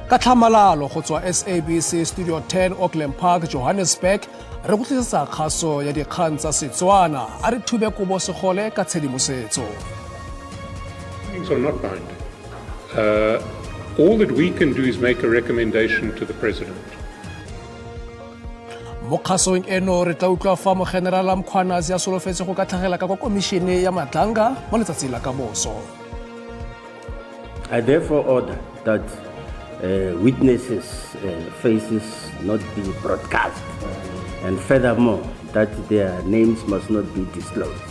Ka tlhamalalo go tswa SABC Studio 10 Auckland Park, Johannesburg, re go tlisetsa kgaso ya dikgang tsa Setswana a re thube Kobo Segole ka tshedimosetso. Things are not binding. All that we can do is make a recommendation to the president. Mo khasong eno re tla utlwa fa mo General Mkhwanazi ya solofetse go ka tlhagela ka komishene ya Matlanga mo letsatsi la ka moso. I therefore order that witnesses' faces not be broadcast, and furthermore, that their names must not be disclosed.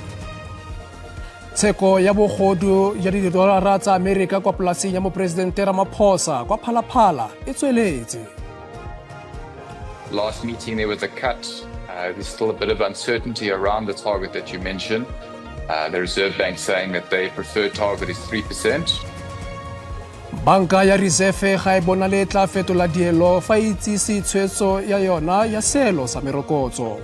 Tsheko ya bogodu ya $1 tsa America kwa polasing ya mo Presidente Ramaphosa kwa Phalaphala e tsweletse. Last meeting there was a cut. There's still a bit of uncertainty around the target that you mentioned. The Reserve Bank saying that their preferred target is 3%. Banka ya Reserve ga e bona le tla fetola dielo fa itsisi tshwetso ya yona ya selo sa merokotso.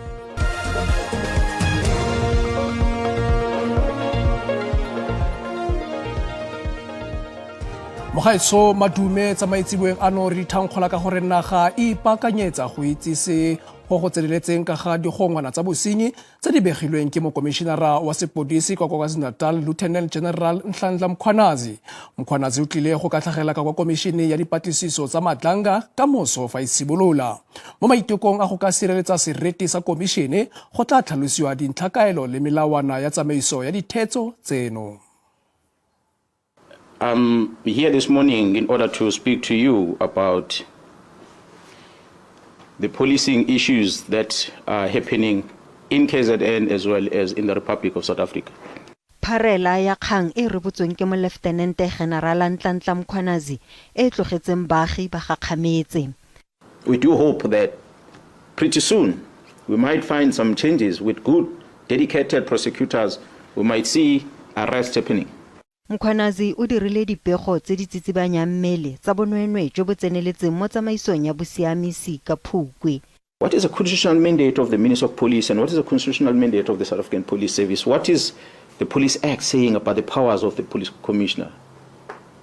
Mogaetso madume tsa maitseboeng ano re thankgola ka gore naga e ipakanyetsa go itsise go go tseleletseng ka ga digongwana tsa bosenyi tse di begilweng ke mokomishenara wa sepodisi kwa KwaZulu-Natal Lieutenant General Nhlanhla Mkhwanazi. Mkhwanazi o tlile go ka tlhagela ka kwa komishene ya dipatlisiso tsa Matlanga ka moso fa e simolola. Mo maitekong a go ka sireletsa seriti sa komishene go tla tlhalosiwa dintlhakaelo le melawana ya tsamaiso ya dithetso tseno. I'm here this morning in order to speak to you about the policing issues that are happening in KZN as well as in the Republic of South Africa. Pharela ya kgang e rebotsweng ke mo Lieutenant General Nhlanhla Mkhwanazi e tlogetseng baagi ba gakgametse. We do hope that pretty soon we might find some changes with good, dedicated prosecutors. We might see arrests happening. Mkhwanazi o dirile dipego tse di tsitsibanyang mmele tsa bonweenwee jo bo tseneletseng mo tsamaisong ya bosiamisi ka Phukwe. What is the constitutional mandate of the Minister of Police and what is the constitutional mandate of the South African Police Service? What is the Police Act saying about the powers of the Police Commissioner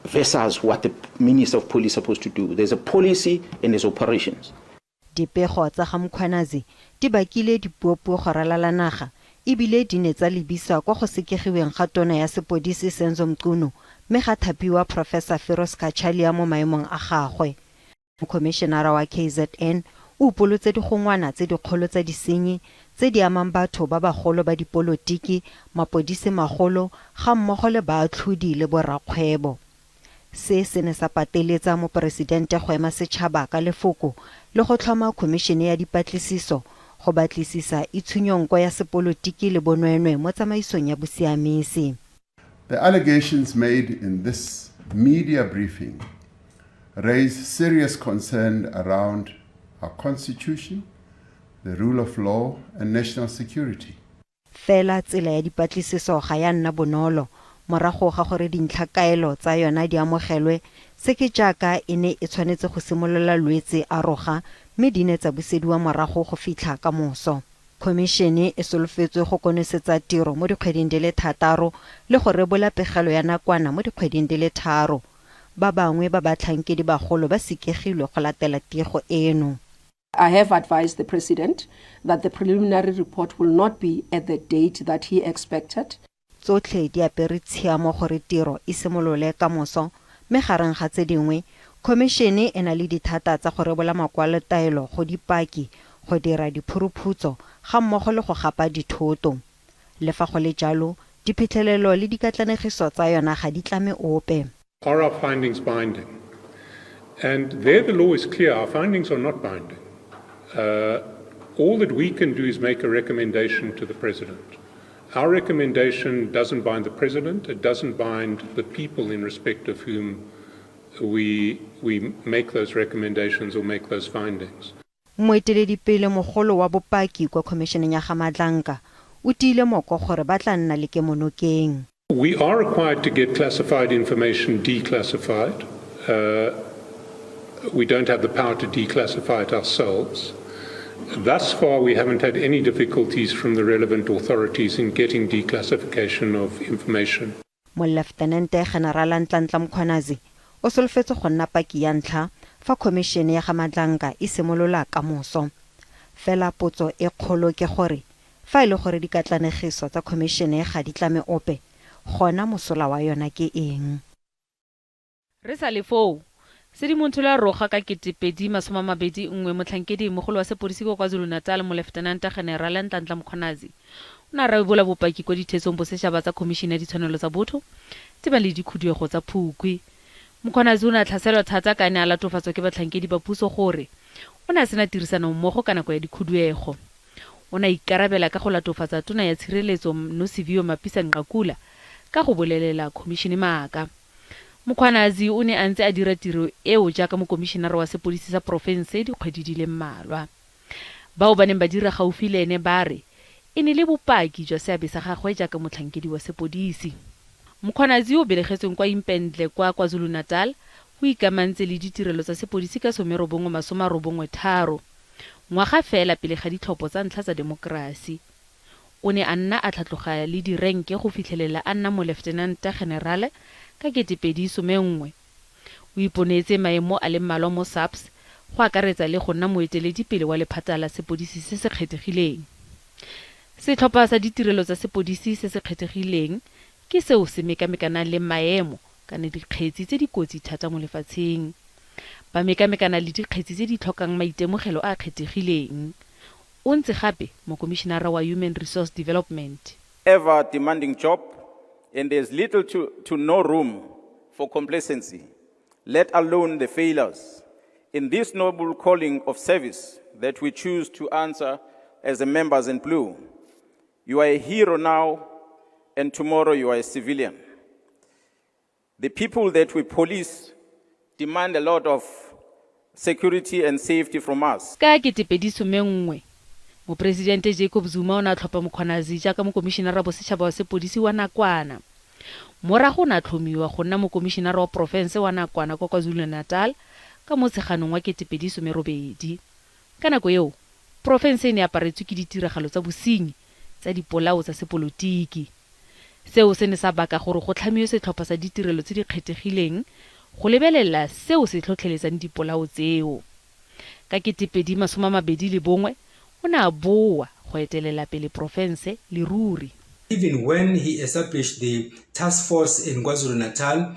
versus what the Minister of Police is supposed to do? There's a policy and there's operations. Dipego tsa ga Mkhwanazi di bakile dipuopuo go ralala naga ebile di ne tsa lebisa kwa go sekegilweng ga tona ya sepodisi Senzo Mchunu mme ga thapiwa Professor Feroz Kachalia mo maemong a gagwe. Mokomishenara wa KZN o polotse digongwana tse dikgolo tsa disenyi tse di amang batho ba bagolo ba dipolotiki, mapodisi magolo ga mmogo le baatlhodi le borakgwebo. Se ne sa pateletsa mo presidente go ema setšhaba ka lefoko le go tlhoma komishene ya dipatlisiso go batlisisa itshwenyonko ya sepolotiki le bonweenwee mo tsamaisong ya bosiamisi. The allegations made in this media briefing raise serious concern around our constitution, the rule of law and national security. Fela tsela ya dipatlisiso ga ya nna bonolo morago ga gore dintlhakaelo tsa yona di amogelwe se ke jaaka e ne e tshwanetse go simolola lwetse a roga mme di ne tsa busediwa morago go fitlha ka moso. Komishene e solofetswe go konosetsa tiro mo dikgweding di le 6 le go rebola pegelo ya nakwana mo dikgweding di le 3. Ba bangwe ba batlhankedi bagolo ba sikegilwe go latela tiego eno. I have advised the President that the preliminary report will not be at the date that he expected. Tsotlhe di apere tshiamo gore tiro e simolole ka moso mme gareng ga tse dingwe komishene e na le dithata tsa go rebola makwalotaelo go dipaki go dira diphuruphutso ga mmogo le go gapa dithoto. Le fa go le jalo diphitlhelelo le dikatlanegiso tsa yona ga di tlame ope. Are our findings binding? And there the law is clear, our findings are not binding. All that we can do is make a recommendation to the President. Our recommendation doesn't bind the President, it doesn't bind the people in respect of whom we make those recommendations or make those findings. Moeteledipele mogolo wa bopaki kwa komisheneng ya ga Matlanga o tile moko gore ba tla nna le kemonokeng. We are required to get classified information declassified. We don't have the power to declassify it ourselves. Thus far, we haven't had any difficulties from the relevant authorities in getting declassification of information. Mo Lieutenant General Nhlanhla Mkhwanazi o solofetse go nna paki ya ntlha fa khomišene ya ga Madlanka e simolola ka moso. Fela potso e kgolo ke gore fa ile gore dikatlanegiso tsa khomišene ga di tlame ope gona mosola wa yona ke eng. Re sa le foo Sedimonthole a roga ka 2021 motlhankedi mogolo wa sepodisi kwa KwaZulu-Natal mo Lieutenant General Nhlanhla Mkhwanazi o ne a rebola bopaki kwa dithetsong bosetšhaba tsa Khomišene ya Ditshwanelo tsa Botho tse ba le dikhuduego tsa Phukwi. Mkhwanazi o ne a tlhaselwa thata ka ne a latofatswa ke batlhankedi ba puso gore o ne a sena tirisano mmogo ka nako ya dikhuduego. O ne a ikarabela ka go latofatsa tona ya tshireletso Nosiviwe Mapisa-Nqakula ka go bolelela khomišene maaka. Mkhwanazi o ne a ntse a dira tiro eo jaaka mokomišenara wa sepodisi sa porofense dikgwedi di le mmalwa. Bao ba neng ba dira gaufi le ene ba re e ne le bopaki jwa seabe sa gagwe jaaka motlhankedi wa sepodisi. Mkhwanazi o belegetsweng kwa Impendle kwa KwaZulu-Natal o ikamantse le ditirelo tsa sepodisi ka 1993 ngwaga fela pele ga ditlhopho tsa ntlha tsa demokrasi. O ne a nna a tlhatloga le direnke go fitlhelela a nna mo Lieutenant General ka 2011. O iponetse maemo a le mmalwa mo SAPS go akaretsa le go nna moeteledipele wa lephata la sepodisi se se kgethegileng. Setlhopha sa ditirelo tsa sepodisi se se kgethegileng ke seo se mekamekana le maemo kana dikgetsi tse di kotsi thata mo lefatsheng. Ba mekamekana le dikgetsi tse di tlhokang maitemogelo a kgethegileng. O ntse gape mokomišenara wa Human Resource Development. Ever demanding job, and there's little to no room for complacency, let alone the failures. In this noble calling of service that we choose to answer as the members in blue, you are a hero now, and tomorrow you are a civilian. The people that we police demand a lot of security and safety from us. Ka 2011 Mopresidente Jacob Zuma o ne a tlhopha Mkhwanazi jaaka mokomišenara bosetšhaba wa sepodisi wa nakwana. Morago na tlhomiwa go nna mokomišenara wa porofense wa nakwana kwa KwaZulu-Natal ka Motsheganong wa 2008. Ka nako eo porofense e ne aparetswe ke ditiragalo tsa bosenyi tsa dipolao tsa sepolotiki. Seo se ne sa baka gore go tlhamiwe setlhopha sa ditirelo tse di kgethegileng go lebelela seo se tlhotlheletsang dipolao tseo. Ka 2021 o ne a boa go etelela pele porofense le ruri. Even when he established the task force in KwaZulu-Natal,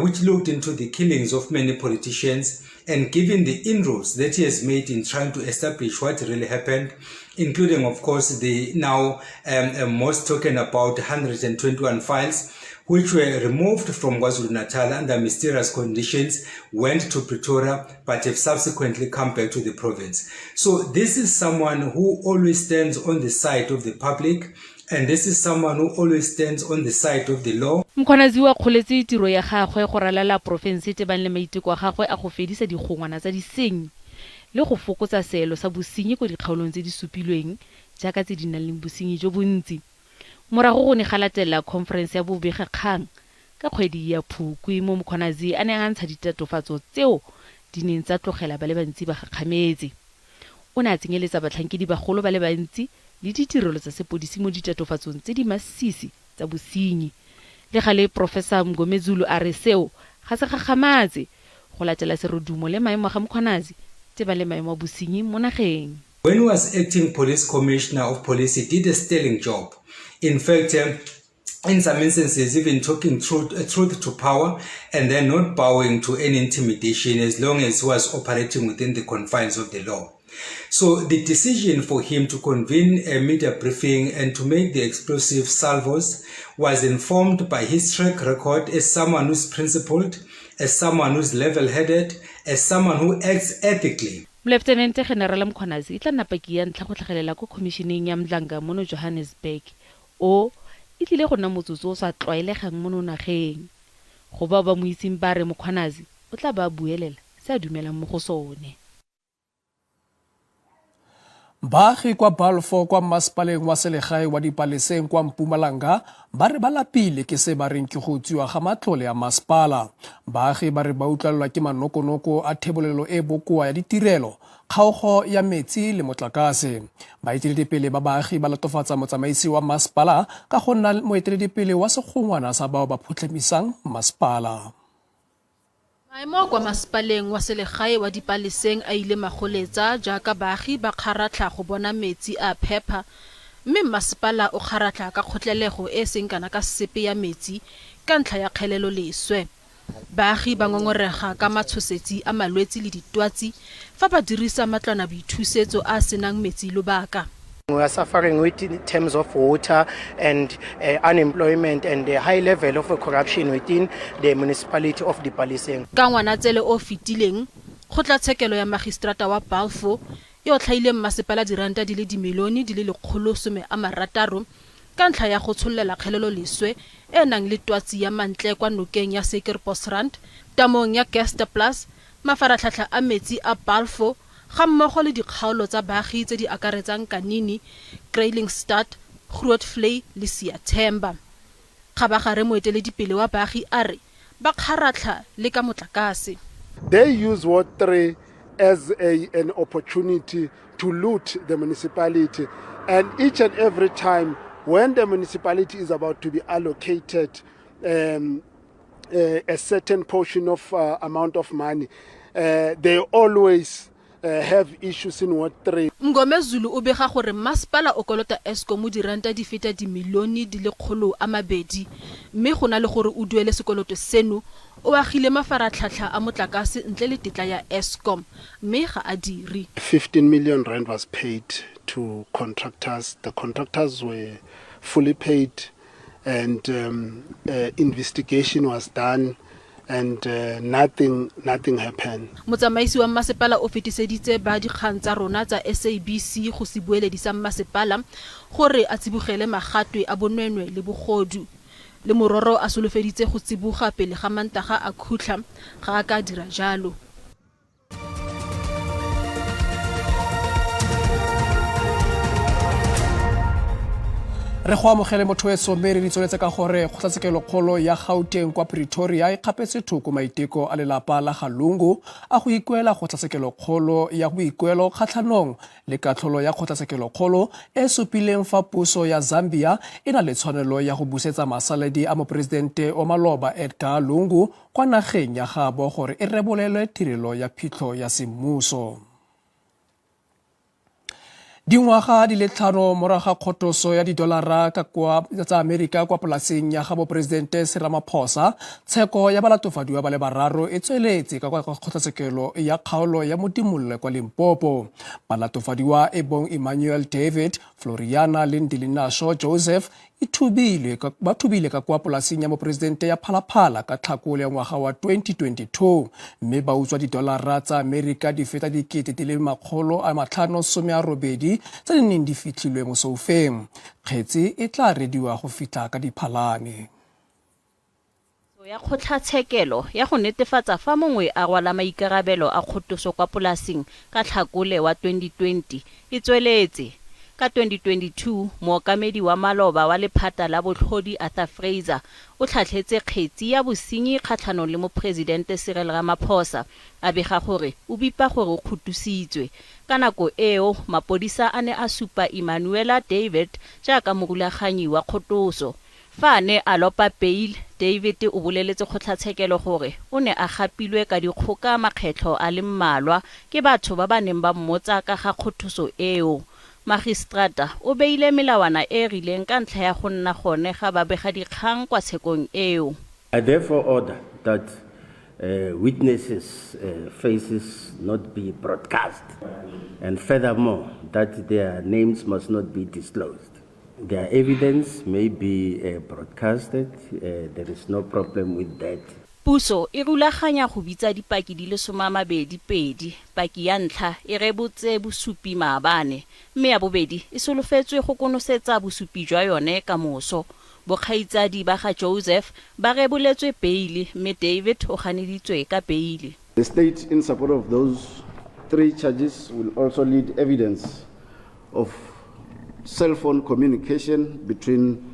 which looked into the killings of many politicians, and given the inroads that he has made in trying to establish what really happened, including, of course, the now most talking about 121 files, which were removed from KwaZulu-Natal under mysterious conditions, went to Pretoria, but have subsequently come back to the province. So this is someone who always stands on the side of the public, and this is someone who always stands on the side of the law. Mkhwanazi wa kgoletse tiro ya gagwe go ralala porofense te bang le maiteko a gagwe a go fedisa digongwana tsa disenyi le go fokotsa seelo sa bosenyi go dikgaolong tse di supilweng jaaka tse di nang le bosenyi jo bontsi. Morago go ne ga latela conference ya bobegakgang ka kgwedi ya Phukwi mo Mkhwanazi a ne a ntsha ditatofatso tseo di neng tsa tlogela ba le bantsi ba gakgametse. O ne a tsenyeletsa batlhankedi bagolo ba le bantsi le ditirelo tsa sepodisi mo ditatofatsong tse di masisi tsa bosenyi. Le gale Professor Mngomezulu a re seo ga se gagamatse go latela serodumo le maemo ga Mkhwanazi tse ba le maemo a bosenyi mo nageng. When he was acting police commissioner of police, he did a sterling job. In fact, in some instances, even talking truth to power and then not bowing to any intimidation as long as he was operating within the confines of the law. So the decision for him to convene a media briefing and to make the explosive salvos was informed by his track record as someone who's principled, as someone who's level-headed, as someone who acts ethically. Lieutenant General Mkhwanazi itla napaki ya ntla go tlhagelela ko khomišeneng ya Mdlanga mo Johannesburg o e tlile go nna motsotso o sa tlwaelegang mo nageng. Go ba mo itseng ba re Mkhwanazi o tla ba buelela se a dumelang mo go sone. Baagi kwa Balfour kwa masepaleng wa selegae wa Dipaleseng kwa Mpumalanga ba re ba lapile ke se ba reng ke go tsiwa ga matlole a masepala. Baagi ba re ba utlwalelwa ke manokonoko a thebolelo e bokoa ya ditirelo, kgaogo ya metsi le motlakase. Baeteledipele ba baagi ba latofatsa motsamaisi wa masepala ka go nna moeteledipele wa segongwana sa bao ba phutlhemisang masepala. Maemo kwa masepaleng wa selegae wa Dipaleseng a ile magoletsa jaaka baagi ba kgaratlha go bona metsi a phepa mme masepala o kgaratlha ka kgotlelego e seng kana ka sepe ya metsi ka ntlha ya kgelelo leswe. Baagi ba ngongorega ka matshosetsi a malwetsi le ditwatsi fa ba dirisa matlwana boithusetso a senang metsi lobaka. We are suffering in terms of water and unemployment and the high level of corruption within the municipality of Dipaleseng. Ka Ngwanatsele o fetileng, kgotlatshekelo ya magistrata wa Balfour e o tlhaile masepala diranta di le dimilione di le 160 ka ntlha ya go tshollela kgelelo leswe e nang le twatsi ya mantle kwa nokeng ya Suikerbosrand, tamong ya Gasterplaas, mafaratlhatlha a metsi a Balfour ga mmogo le dikgaolo tsa baagi tse di akaretsang Kanini, Kreilingstad, Grootvlei le Siyathemba. Kgabagare moeteledipele wa baagi a re ba kgaratlha le ka motlakase. They use Ward 3 as an opportunity to loot the municipality, and each and every time when the municipality is about to be allocated a certain portion of amount of money, they always have issues in Ward 3. Ngomezulu o bega gore masepala o kolota Eskom diranta di feta dimilione di le 200 mme go na le gore o duele sekoloto seno o agile mafaratlhatlha a motlakase ntle le tetla ya Eskom mme ga a dire. 15 million rand was paid to contractors. The contractors were fully paid and investigation was done and nothing happened. Motsamaisi wa masepala o fetiseditse ba dikgang tsa rona tsa SABC go se bueledisa masepala gore a tsibogele magatwe a bonwenwe le bogodu le mororo a solofeditse go tsiboga pele ga Mantaga a khutla ga a ka dira jalo. Re go amogele motho e somere di tsweletse ka gore kgotlatshekelo kgolo ya Gauteng kwa Pretoria e kgapetse thoko maiteko a lelapa la Galungu a go ikuela kgotlatshekelo kgolo ya boikuelo kgatlhanong le katlholo ya kgotlatshekelo kgolo e supileng fa puso ya Zambia e na le tshwanelo ya go busetsa masaledi a moporesidente o maloba Edgar Lungu kwa nageng ya gabo gore e rebolelwe tirelo ya phitlho ya semmuso. Dingwaga di le 5 moraga kgotoso ya didolara tsa Amerika kwa polaseng ya gabo Presidente Cyril Ramaphosa, tsheko ya balatofadiwa ba le bararo e tsweletse ka kwa kgotlatshekelo ya kgaolo ya Modimolle kwa Limpopo. Balatofadiwa e bong Emmanuel David, Floriana Lindilinasho Joseph ba thubile ka kwa polaseng ya moporesidente ya Phalaphala ka Tlhakole ya ngwaga wa 2022 mme ba utswa didolara tsa Amerika di feta dikete di le 580 tse di neng di fitlhilwe mo Soufeng. Kgetsi e tla rediwa go fitlha ka Diphalane. Ya kgotlatshekelo ya go netefatsa fa mongwe a rwala maikarabelo a kgotoso kwa polaseng ka Tlhakole wa 2020 e tsweletse. Ka 2022 mookamedi wa maloba wa lephata la botlhodi Arthur Fraser o tlhatlhetse kgetsi ya bosenyi kgatlhanong le mopresidente Cyril Ramaphosa a bega gore o bipa gore o khutusitswe. Ka nako eo mapodisa a ne a supa Emmanuela David jaaka morulaganyi wa kgotoso. Fa ne a lopa bail, David o boleletse kgotlatshekelo gore o ne a gapilwe ka dikgoka makgetlo a le mmalwa ke batho ba ba neng ba mmotsa ka ga kgotoso eo. Magistrata o beile melawana e rileng ka ntlha ya go nna gone ga babega dikgang kwa tshekong eo. I therefore order that witnesses' faces not be broadcast, and furthermore that their names must not be disclosed. Their evidence may be broadcasted. There is no problem with that. Puso e rulaganya go bitsa dipaki di le 22. Paki ya ntlha e rebotse bosupi maabane mme ya bobedi e solofetswe go konosetsa bosupi jwa yone ka moso. Bokgaitsadi ba ga Joseph ba reboletswe bail mme David o ganeditswe ka bail. The state in support of those 3 charges will also lead evidence of cell phone communication between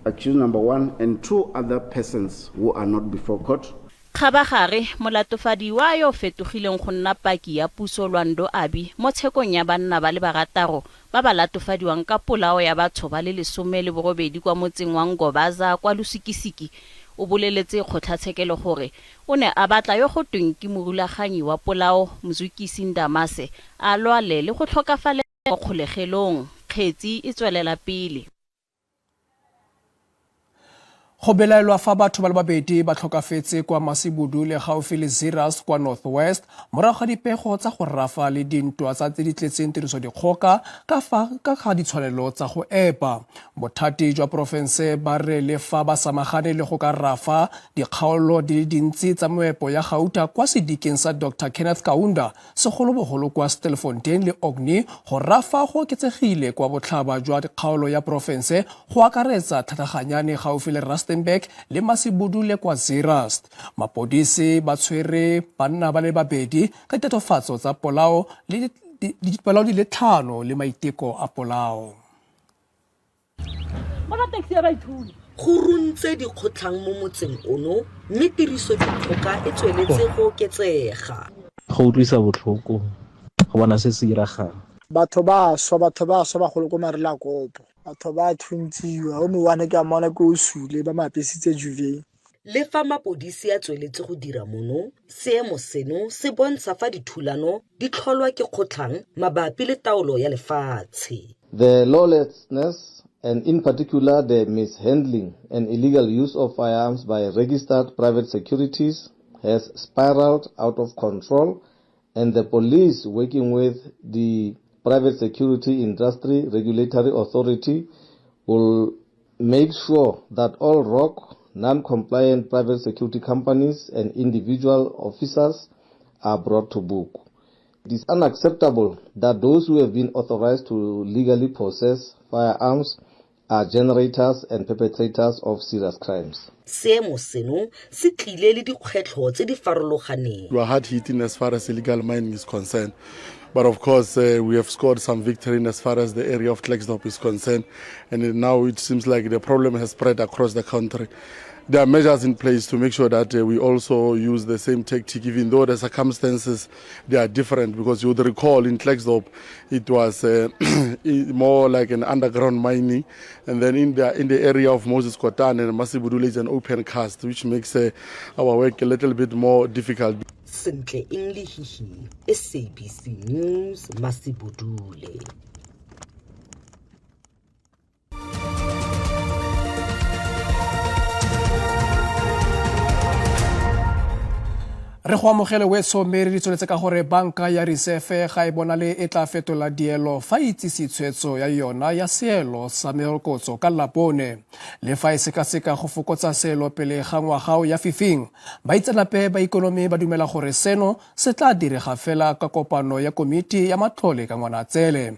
accused number 1 and 2 other persons who are not before court. Kgabagare molatofadiwa yo fetogileng go nna paki ya puso Lwando Abi mo tshekong ya banna ba le barataro ba ba latofadiwang ka polao ya batho ba le 18 kwa motseng wa Ngobaza kwa Lusikisiki o boleletse kgotlatshekelo gore o ne a batla yo go tweng ke morulaganyi wa polao Mzwikisi Ndamase a lwale le go tlhokafalela go kgolegelong. Kgetsi e tswelela pele. Go belaelwa fa batho ba le babedi ba tlhokafetse kwa Masibudu le gaufi le Zeerust kwa Northwest morago ga dipego tsa go rafa le dintwa tsa tse di tletseng tirisodikgoka ka ga ditshwanelo tsa go epa. Bothati jwa porofense ba re le fa ba samagane le go ka rafa dikgaolo di le dintsi tsa moepo ya gauta kwa sedikeng sa Dr. Kenneth Kaunda segolobogolo kwa Stilfontein le Ogni go rafa go oketsegile kwa botlhaba jwa dikgaolo ya porofense go akaretsa tlhataganyane gaufi le Rustenburg le Masibudu le kwa Zeerust. Mapodisi ba tshwere banna ba le babedi ka ditatofatso tsa polao le dipolao di le 5 le maiteko a polao. Go runtse dikgotlang mo motseng ono mme tiriso dikgoka e tsweletse go oketsega. Go utlwisa botlhoko go bona se se diragang. Batho ba swa go go marela kopo. Batho ba thuntsiwa o mowane ka mona go usule ba mapesitse Juve. Le fa mapodisi a tsweletse go dira mono, seemo seno se bontsha fa dithulano di tlholwa ke kgotlang mabapi le taolo ya lefatshe. The lawlessness and in particular the mishandling and illegal use of firearms by registered private securities has spiraled out of control, and the police, working with the Private Security Industry Regulatory Authority, will make sure that all ROC non-compliant private security companies and individual officers are brought to book. It is unacceptable that those who have been authorized to legally possess firearms are generators and perpetrators of serious crimes. Seemo seno se tlile le dikgwetlho tse di farologaneng. We are hard hitting as far as illegal mining is concerned. But of course, we have scored some victory as far as the area of Klerksdorp is concerned. And now it seems like the problem has spread across the country. There are measures in place to make sure that we also use the same tactic, even though the circumstances they are different. Because you would recall in Klerksdorp, it was more like an underground mining, and then in the area of Moses Kotan and Masibudu is an open cast, which makes our work a little bit more difficult. Sentle English, SABC News, Masibudule. Re go amogele wetso mere di tsweletse ka gore banka ya Reserve ga e bona le e tla fetola dielo fa itsisi tshwetso ya yona ya seelo sa merokotso ka Labone. Le fa e sekaseka go fokotsa seelo pele ga ngwagao ya fifing, baitsanape ba ikonomi ba dumela gore seno se tla direga fela ka kopano ya komiti ya matlole ka Ngwanatsele.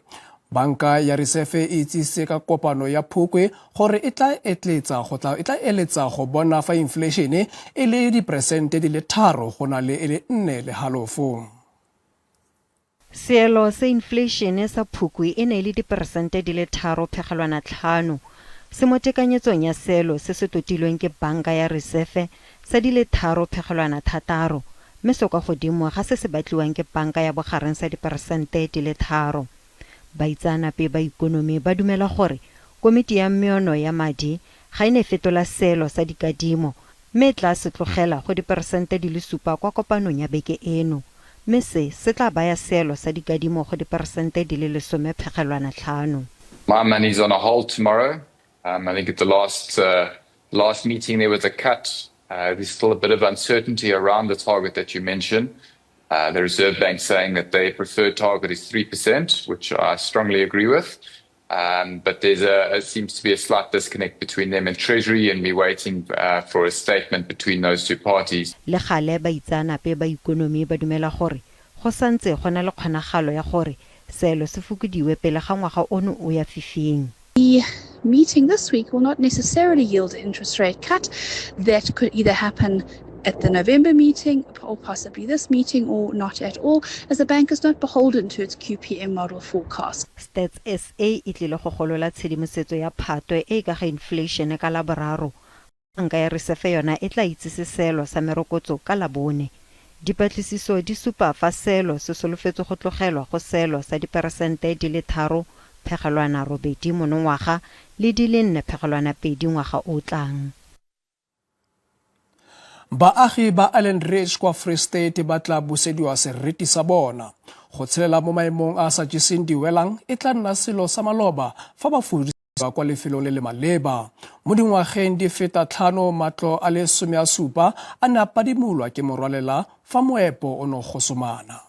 Banka ya Reserve e itsise ka kopano ya Phukwe gore e tla eletsa go bona fa inflation e le diperesente di le 3 go na le e le 4 le halofo. Seelo sa inflation sa Phukwe e ne le diperesente di le 3.5 se mo tekanyetsong ya seelo se se totilweng ke banka ya Reserve sa di le 3.6 mme se kwa godimo ga se se batliwang ke banka ya bogareng sa diperesente di le 3. Baitsanape ba ikonomi ba dumela gore komiti ya meono ya madi ga ine fetola seelo sa dikadimo mme tla se tlogela go diperesente di le 7 kwa kopanong ya beke eno mme se tla baya seelo sa dikadimo go diperesente di le 10.5. My money's on a hold tomorrow. I think at the last meeting there was a cut. There's still a bit of uncertainty around the target that you mentioned. The Reserve Bank saying that their preferred target is 3%, which I strongly agree with. But there seems to be a slight disconnect between them and Treasury, and we're waiting for a statement between those two parties. Le gale baitsanape ba ikonomi ba dumela gore go santse go na le kgonagalo ya gore seelo se fokodiwe pele ga ngwaga ono o ya fifing. The meeting this week will not necessarily yield an interest rate cut. That could either happen at the November meeting or possibly this meeting or not at all, as the bank is not beholden to its QPM model forecast. Stats SA e tlile go golola tshedimosetso ya phatwe e ka ga inflation ka la boraro. Banka ya Reserve yona e tla itsise seelo sa merokotso ka Labone. Dipatlisiso di supa fa seelo se solofetse go tlogelwa go seelo sa diperesente di le 3.8 monongwaga le di le 4.2 ngwaga o tlang. Baagi ba Allen Ridge kwa Free State ba tla busediwa seriti sa bona. Go tshelela mo maemong a sa jeseng diwelang e tla nna selo sa maloba fa ba fudisiwa kwa lefelong le le maleba. Mo dingwageng di feta 5 matlo a le 17 a ne a padimolwa ke morwalela fa moepo o no gosomana.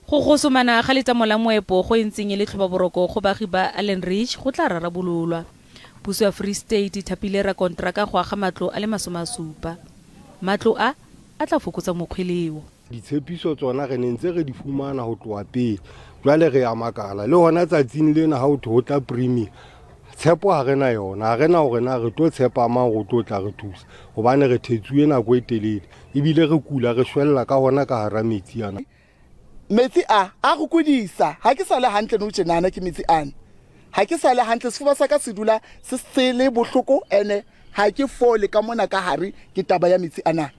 Go gosomana ga letamo la moepo go entseng le tlhobaboroko go baagi ba Allen Ridge go tla rarabololwa. Puso ya Free State thapile ra kontraka go aga matlo a le 17. Matlo a tla fokotsa mokgweleo. Ditshepiso tsona re nentse re di fumana ho tloa pele. Jwale re ya makala le hona tsatsing lena ha o tla premier. Tshepo ha rena yona, ha rena hore na re tlo tshepa mang go tla re thusa. Hobane re thetsuwe nako e telele. Ebile re kula re shwella ka hona ka hara metsi ana. Metsi a go kudisa. Ha ke sa le hantle no tjenana ke metsi ana. Ha ke sa le hantle sefuba sa ka se dula se sele bohloko ene ha ke fole ka mona ka hare ke taba ya metsi ana.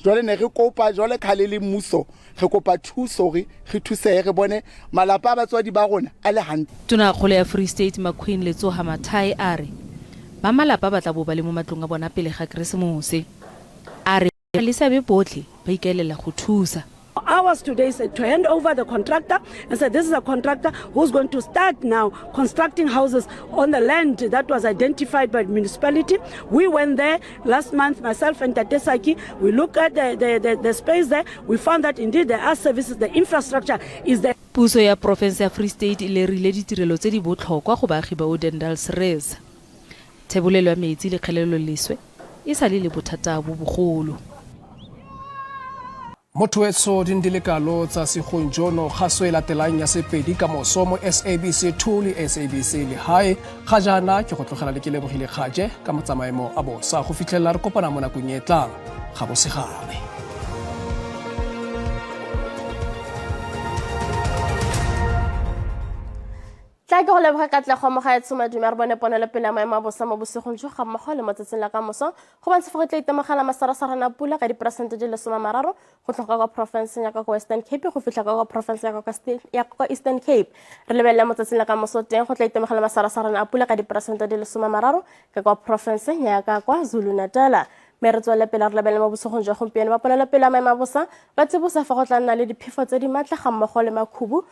Jwale ne re kopa jwale khale le mmuso re kopa thuso re thuse re bone malapa a batswadi ba rona a le hantle. Tona kgolo ya Free State McQueen Letsoha Mathai a re ba malapa ba tla bo ba le mo matlong a bona pele ga Keresemose. A re le sabe botlhe ba ikaelela go thusa. Ours today is to hand over the contractor and say this is a contractor who's going to start now constructing houses on the land that was identified by the municipality. We went there last month, myself and Tatesaki. We looked at the space there. We found that indeed there are services, the infrastructure is there. Puso ya province ya Free State ile rile ditirelo tse di botlhokwa go baagi ba Odendaal-Ceres. Thebolelo ya metsi le kgelelo leswe e sale le bothata bo bogolo. Mothoetso dindilekalo tsa segonjono kgaso e latelang ya sepedi ka moso mo SABC 2 le SABC le hae ga jana ke go tlogela le ke lebogile kgaje ka motsamaemo a bosa go fitlhelela re kopana mo nakong e tlang ga bosegame. Tla ke go leboga ka tla go mo ga etsoma dumela re bone ponele pele maemo a bosa mo bosigong jo ga mmogo le motsatsing la ka moso go bantse fa go tla itemogela masarasara na pula ka diperesente di le 13 go tlhoka kwa province ya ka Western Cape go fihla ka province ya ka Eastern Cape re lebelle motsatsing la ka moso teng go tla itemogela masarasara na pula ka diperesente di le 13 ka kwa province ya ka KwaZulu-Natal. Me re tswele pele re lebelle mo bosigong jo gompieno ba ponele pele maemo a bosa ba tsebosa fa go tla nna le diphefo tse di matla ga mmogo le makhubu